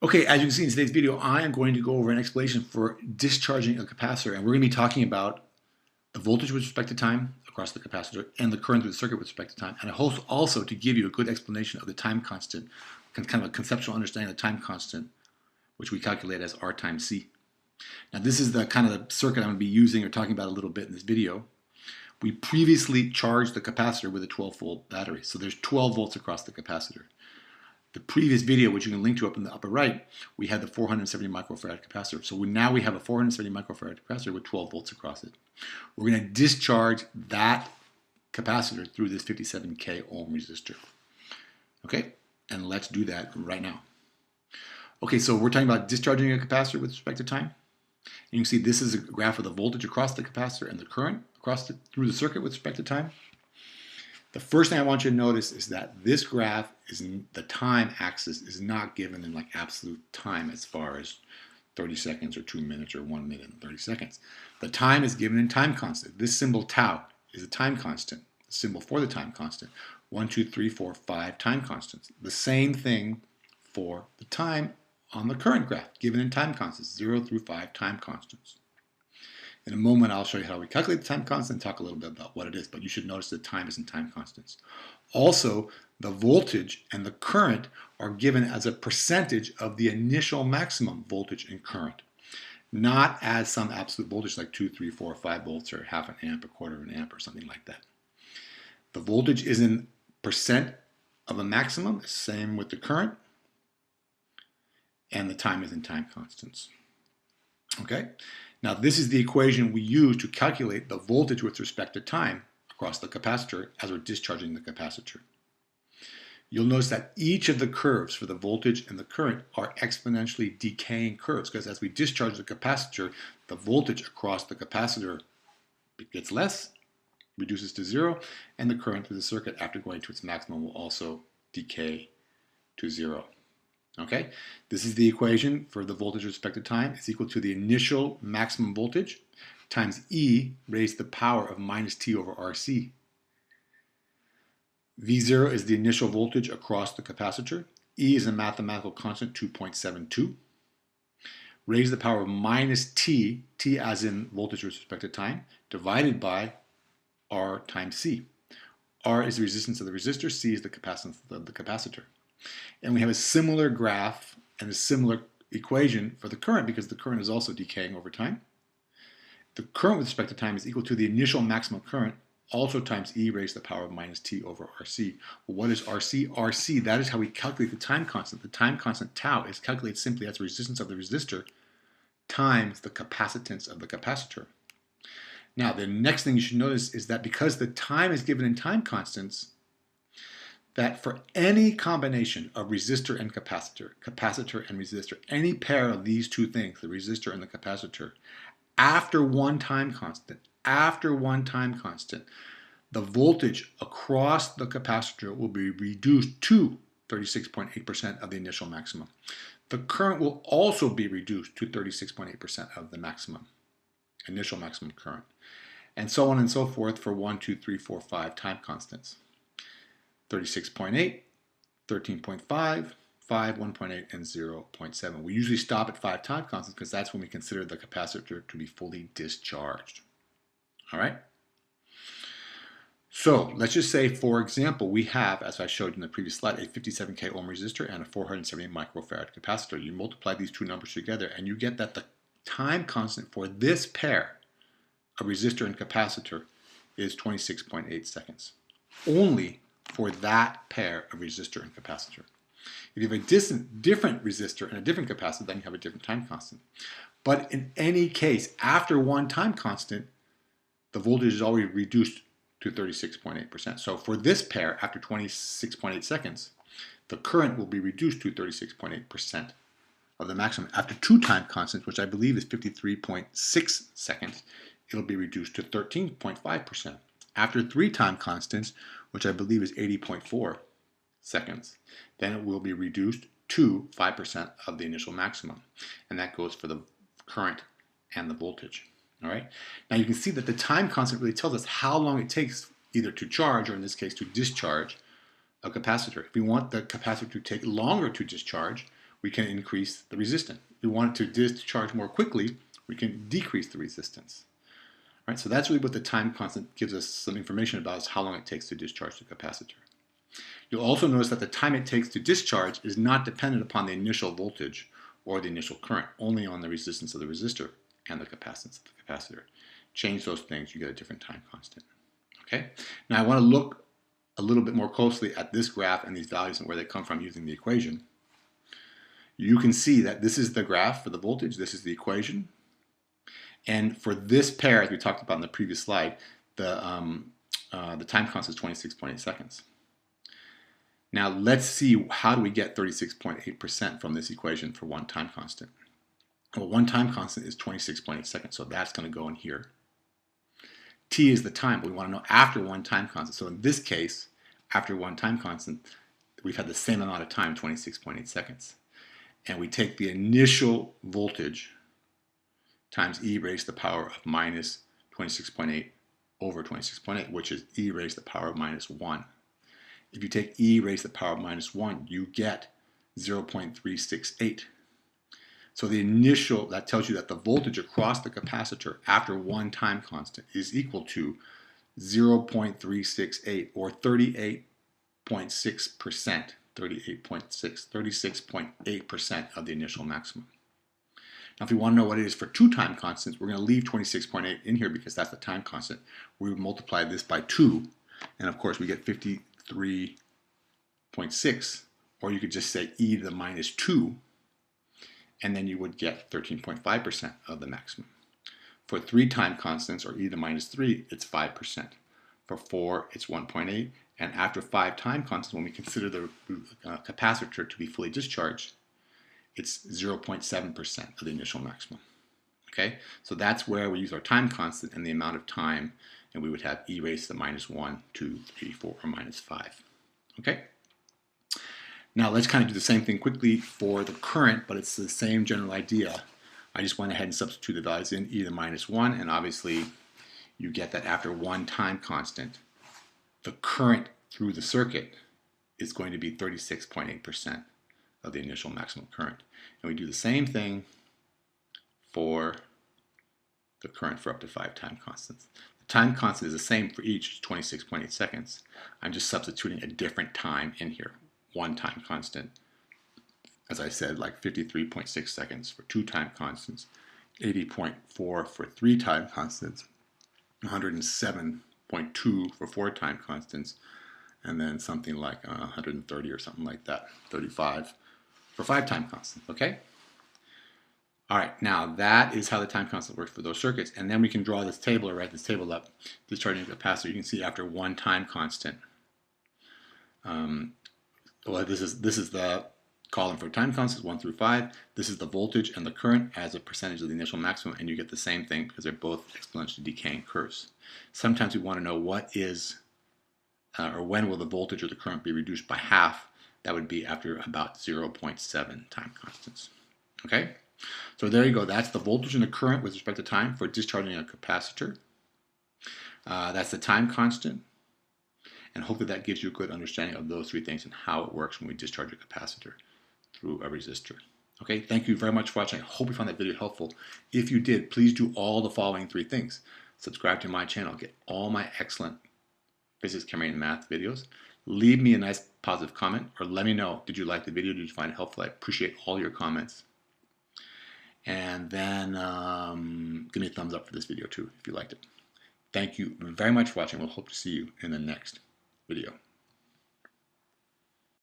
Okay, as you can see in today's video, I am going to go over an explanation for discharging a capacitor, and we're going to be talking about the voltage with respect to time across the capacitor and the current through the circuit with respect to time, and I hope also to give you a good explanation of the time constant, kind of a conceptual understanding of the time constant, which we calculate as R times C. Now this is the kind of the circuit I'm going to be using or talking about a little bit in this video. We previously charged the capacitor with a 12-volt battery, so there's 12 volts across the capacitor. The previous video, which you can link to up in the upper right, we had the 470 microfarad capacitor. So now we have a 470 microfarad capacitor with 12 volts across it. We're going to discharge that capacitor through this 57K ohm resistor. Okay, and let's do that right now. Okay, so we're talking about discharging a capacitor with respect to time. And you can see this is a graph of the voltage across the capacitor and the current through the circuit with respect to time. The first thing I want you to notice is that this graph is the time axis is not given in like absolute time as far as 30 seconds or 2 minutes or 1 minute and 30 seconds. The time is given in time constant. This symbol tau is a time constant, the symbol for the time constant. 1, 2, 3, 4, 5 time constants. The same thing for the time on the current graph, given in time constants, 0 through 5 time constants. In a moment, I'll show you how we calculate the time constant and talk a little bit about what it is, but you should notice that time is in time constants. Also, the voltage and the current are given as a percentage of the initial maximum voltage and current, not as some absolute voltage like 2, 3, 4, 5 volts or half an amp, a quarter of an amp, or something like that. The voltage is in percent of a maximum, same with the current, and the time is in time constants. Okay? Now this is the equation we use to calculate the voltage with respect to time across the capacitor as we're discharging the capacitor. You'll notice that each of the curves for the voltage and the current are exponentially decaying curves because as we discharge the capacitor, the voltage across the capacitor gets less, reduces to 0, and the current through the circuit after going to its maximum will also decay to 0. Okay, this is the equation for the voltage with respect to time. It's equal to the initial maximum voltage times E raised to the power of minus T over RC. V0 is the initial voltage across the capacitor. E is a mathematical constant, 2.72. Raised to the power of minus T, T as in voltage with respect to time, divided by R times C. R is the resistance of the resistor, C is the capacitance of the capacitor. And we have a similar graph and a similar equation for the current because the current is also decaying over time. The current with respect to time is equal to the initial maximum current, also times E raised to the power of minus T over RC. Well, what is RC? RC, that is how we calculate the time constant. The time constant tau is calculated simply as the resistance of the resistor times the capacitance of the capacitor. Now, the next thing you should notice is that because the time is given in time constants, that for any combination of resistor and capacitor, capacitor and resistor, any pair of these two things, the resistor and the capacitor, after one time constant, the voltage across the capacitor will be reduced to 36.8% of the initial maximum. The current will also be reduced to 36.8% of the initial maximum current, and so on and so forth for 1, 2, 3, 4, 5 time constants. 36.8, 13.5, 5, 1.8, and 0.7. We usually stop at 5 time constants because that's when we consider the capacitor to be fully discharged. All right? So let's just say, for example, we have, as I showed in the previous slide, a 57K ohm resistor and a 470 microfarad capacitor. You multiply these two numbers together and you get that the time constant for this pair of resistor and capacitor is 26.8 seconds. Only for that pair of resistor and capacitor. If you have a different resistor and a different capacitor, then you have a different time constant. But in any case, after one time constant, the voltage is already reduced to 36.8%. So for this pair, after 26.8 seconds, the current will be reduced to 36.8% of the maximum. After two time constants, which I believe is 53.6 seconds, it'll be reduced to 13.5%. After 3 time constants, which I believe is 80.4 seconds, then it will be reduced to 5% of the initial maximum. And that goes for the current and the voltage. All right. Now you can see that the time constant really tells us how long it takes either to charge or in this case to discharge a capacitor. If we want the capacitor to take longer to discharge, we can increase the resistance. If we want it to discharge more quickly, we can decrease the resistance. All right, so that's really what the time constant gives us some information about, is how long it takes to discharge the capacitor. You'll also notice that the time it takes to discharge is not dependent upon the initial voltage or the initial current, only on the resistance of the resistor and the capacitance of the capacitor. Change those things, you get a different time constant. Okay? Now I want to look a little bit more closely at this graph and these values and where they come from using the equation. You can see that this is the graph for the voltage, this is the equation. And for this pair, as we talked about in the previous slide, the time constant is 26.8 seconds. Now let's see, how do we get 36.8% from this equation for one time constant? Well, one time constant is 26.8 seconds, so that's going to go in here. T is the time, but we want to know after one time constant. So in this case, after one time constant, we've had the same amount of time, 26.8 seconds. And we take the initial voltage times e raised to the power of minus 26.8 over 26.8, which is e raised to the power of minus 1. If you take e raised to the power of minus 1, you get 0.368. So the initial, that tells you that the voltage across the capacitor after one time constant is equal to 0.368, or 38.6%, 36.8% of the initial maximum. Now if you want to know what it is for two time constants, we're going to leave 26.8 in here because that's the time constant. We would multiply this by 2, and of course we get 53.6, or you could just say e to the minus 2, and then you would get 13.5% of the maximum. For three time constants, or e to the minus 3, it's 5%. For 4, it's 1.8, and after 5 time constants, when we consider the capacitor to be fully discharged, it's 0.7% of the initial maximum. Okay, so that's where we use our time constant and the amount of time, and we would have e raised to the minus 1, 2, 3, 4, or minus 5. Okay. Now let's kind of do the same thing quickly for the current, but it's the same general idea. I just went ahead and substituted the values in, e to the minus 1, and obviously you get that after one time constant, the current through the circuit is going to be 36.8% of the initial maximum current. And we do the same thing for the current for up to 5 time constants. The time constant is the same for each, 26.8 seconds. I'm just substituting a different time in here. One time constant, as I said, like 53.6 seconds for 2 time constants, 80.4 for 3 time constants, 107.2 for 4 time constants, and then something like 130 or something like that, 35 for 5 time constants, okay? All right, now that is how the time constant works for those circuits, and then we can draw this table or write this table up, discharging the capacitor. You can see after one time constant, well, this is the column for time constants, 1 through 5. This is the voltage and the current as a percentage of the initial maximum, and you get the same thing because they're both exponentially decaying curves. Sometimes we want to know what is, or when will the voltage or the current be reduced by half. That would be after about 0.7 time constants. Okay, so there you go. That's the voltage and the current with respect to time for discharging a capacitor. That's the time constant. And hopefully that gives you a good understanding of those 3 things and how it works when we discharge a capacitor through a resistor. Okay, thank you very much for watching. I hope you found that video helpful. If you did, please do all the following 3 things. Subscribe to my channel, get all my excellent physics, chemistry, and math videos. Leave me a nice positive comment, or let me know, did you like the video? Did you find it helpful? I appreciate all your comments. And then give me a thumbs up for this video too if you liked it. Thank you very much for watching. We'll hope to see you in the next video.